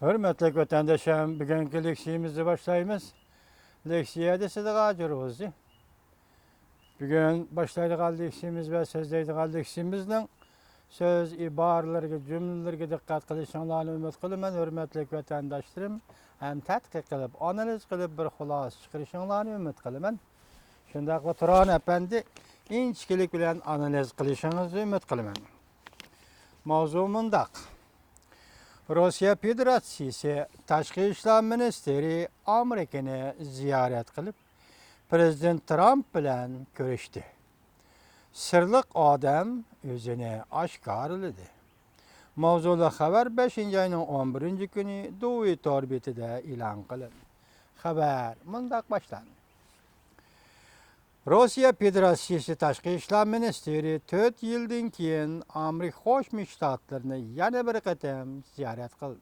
Hürmetli vatandaşlarım, bugünkü leksiyemizi başlayımız. Leksiyede sıdığa görüyoruz. Bugün başlaydığı leksiyemiz ve sözleydiği leksiyemizden söz, ibarlarına, cümlelerine dikkat kılışınlarını ümit kılımın. Hürmetli vatandaşlarım, hem tetkik kılıp, analiz kılıp bir hulas çıkarışınlarını ümit kılımın. Şundakla Turan Efendi, inçkilik bilen analiz kılışınızı ümit kılımın. Mavzumundaq. Rusya Federasyası Tashqi ishlar ministri Amerikani ziyorat qilib, Prezident Trump bilan ko'rishdi. Sirliq odam o'zini oshkorladi. Mavzuli xabar 5-oyning 11-kuni Duvey orbitida e'lon qilindi. Xabar mundaq boshlandi. Rusya Federasyası Tashqi ishlar ministri 4 yildan keyin Amerika Qo'shma Shtatlarini yana bir qatam ziyorat qildi.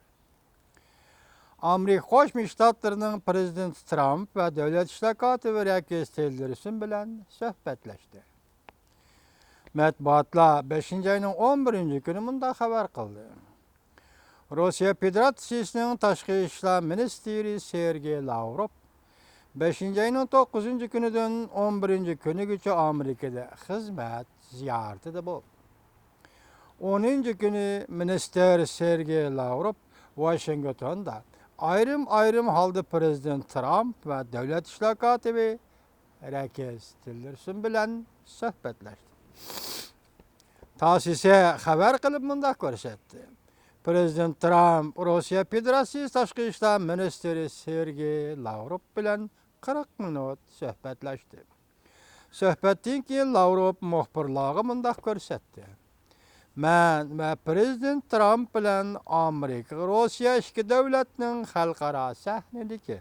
Amerika Qo'shma Shtatlarining prezidenti Trump va davlat ishlar kotibi Rex Tillerson bilan suhbatlashdi. Matbuotlar 5-oyning 11-kuni bunday xabar qildi. Rusya Federatsiyasining tashqi ishlar ministri Sergey Lavrov 5-oyning 9-kunidan 11-kunigacha Amerikada xizmat ziyoratida bo'ldi. 10-kuni minister Sergey Lavrov Washingtonda ayrim holda prezident Trump va davlat ishlar kotibi Rex Tillerson bilan suhbatlashdi. Ta'sisi xabar qilib bunday ko'rsatdi. Prezident Trump Rusya Federatsiyasi tashqi ishlar ministri Sergey Lavrov bilan 40 minut suhbatlashdi. Suhbatdan keyin Lavrov muxbirlarga bunday ko'rsatdi. Men va Prezident Trump bilan Amerika, Rusya ikki davlatning xalqaro sahnadagi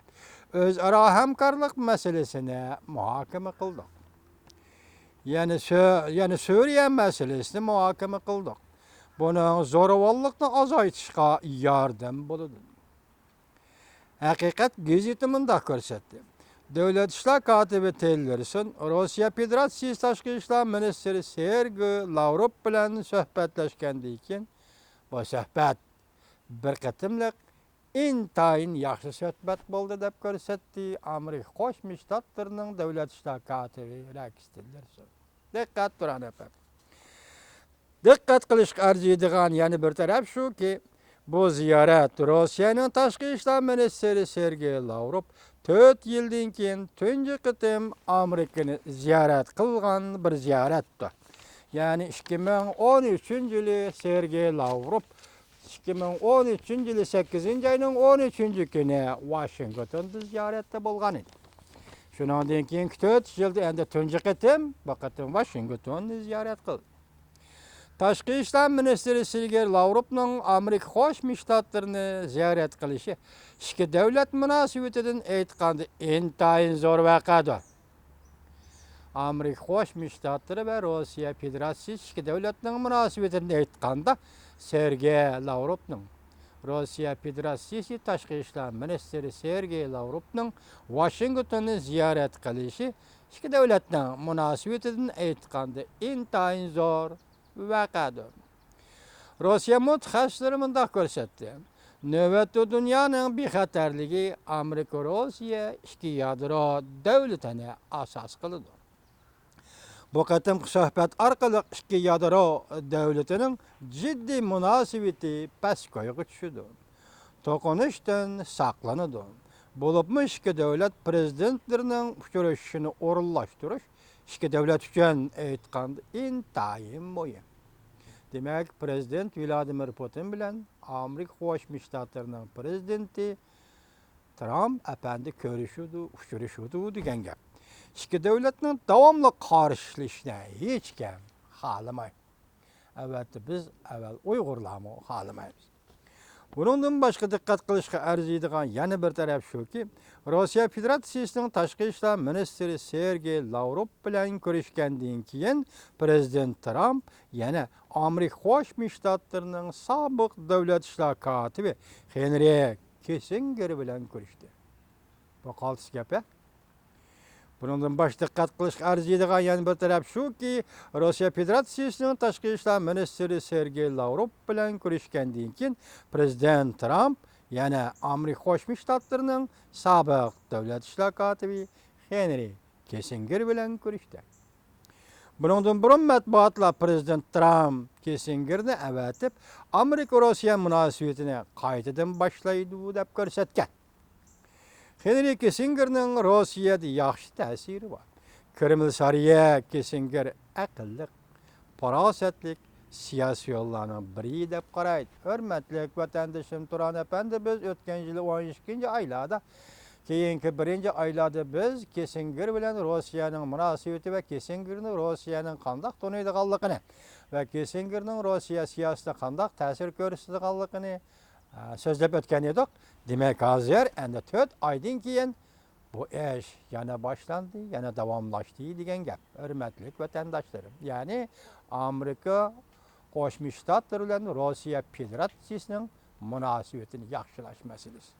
o'zaro hamkorlik masalasini muhokama qildik. Yani Suriye meselesini muhokama qildik. Buning zo'ravonlikni azaytishga yordam bo'ladi. Haqiqat gazeti bunday ko'rsatdi. Davlat ishlar kotibi Tillerson Rusya Federatsiyasi tashqi ishlar ministri Sergey Lavrov bilan suhbatlashgandan keyin bu suhbat bir qatimliq intayin yaxshi suhbat bo'ldi deb ko'rsatdi Amerika Qo'shma Shtatlarining davlat ishlar kotibi Rex Tillerson. Diqqat turan efendim. Dikkat qilishga arziydigan yana bir taraf shuki, bu ziyorat Rossiyaning tashqi ishlar ministri Sergey Lavrov 4 yildan keyin tunji qitim Amerikani ziyorat qilgan bir ziyoratdir. Ya'ni 2013-yili Sergey Lavrov 2013-yili 8-oyning 13-kuni Washingtonda ziyoratda bo'lgan edi. Shundan keyin 4 yilda endi tunji qitim bu qitim Washingtonni ziyorat qildi. Tashqi ishlar ministri Sergey Lavrovning Amerika Qo'shma Shtatlarini ziyorat qilishi ikki davlat munosabatidan aytganda intayin zo'r voqeadir. Amerika Qo'shma Shtatlari va Rossiya Federatsiyasi ikki davlatning munosabatidan aytganda Sergey Lavrovning Rossiya Federatsiyasi tashqi ishlar ministri Sergey Lavrovning Washingtonni ziyorat qilishi ikki davlatning munosabatidan aytganda intayin zo'r voqeadir. Rossiya mutaxassislari bunday ko'rsatdi. Navbatda dunyoning bexatarligi Amerika Rossiya ikki yadro davlatini asos qiladi. Bu qatimki suhbat orqali ikki yadro davlatining jiddiy munosabati pastgo'yga tushdi. To'qinishdan saqlanadi. Bo'libmi ikki davlat prezidentlarining uchrashishini o'rinlashtirish ikki davlat uchun aytganda intayin muhim. Demak, Prezident Vladimir Putin bilan Amerika Qo'shma Shtatlarining prezidenti Trump apandi ko'rishuvdi, uchrashuvdi degan gap. Ikki davlatning davomli qarshilashishni hech kim xohlamaydi. Albatta biz avval Uyg'urlarni xohlamaymiz. Bundan boshqa diqqat qilishga arziydigan yana bir taraf shuki, Rossiya Federatsiyasining tashqi ishlar ministri Sergey Lavrov bilan ko'rishgandan keyin Prezident Trump yana Amerika Qo'shma Shtatlarining sobiq davlat ishlar kotibi Henry Kissinger bilan ko'rishdi. Bu qaltis gap. Bundan boshqa diqqat qilishga arziydigan yana bir taraf shuki, Rossiya Federatsiyasining tashqi ishlar ministri Sergey Lavrov bilan ko'rishgandan keyin Prezident Trump yana Amerika Qo'shma Shtatlarining sobiq davlat ishlar kotibi Henry Kissinger bilan ko'rishdi. Buningdan burun matbuotlar prezident Trump Kissingerni avatib, Amerika-Rossiya munosabatini qaytadan boshlaydi deb ko'rsatgan. Henry Kissingerning Rossiyada yaxshi ta'siri bor. Kreml sariya Kissinger aqlli, farosatlik siyosiy yo'llarning biri deb qaraydi. Hurmatli vatandoshim, Turan apandi, biz o'tgan yil 12-oylarda keyingi 1-oylarda biz Kissinger bilan Rossiyaning munosabati va Kissingerning Rossiyaning qanday to'naydiganligini va Kissingerning Rossiya siyosatida qanday ta'sir ko'rsatadiganligini so'zlab o'tgan edik. Demak, hozir endi 4 oydan keyin bu ish yana boshlandi, yana davomlashdi degan gap. Hurmatli vatandoshlarim, ya'ni Amerika Qo'shma Shtatlar bilan Rossiya Federatsiyasining munosabatini yaxshilash masalasi.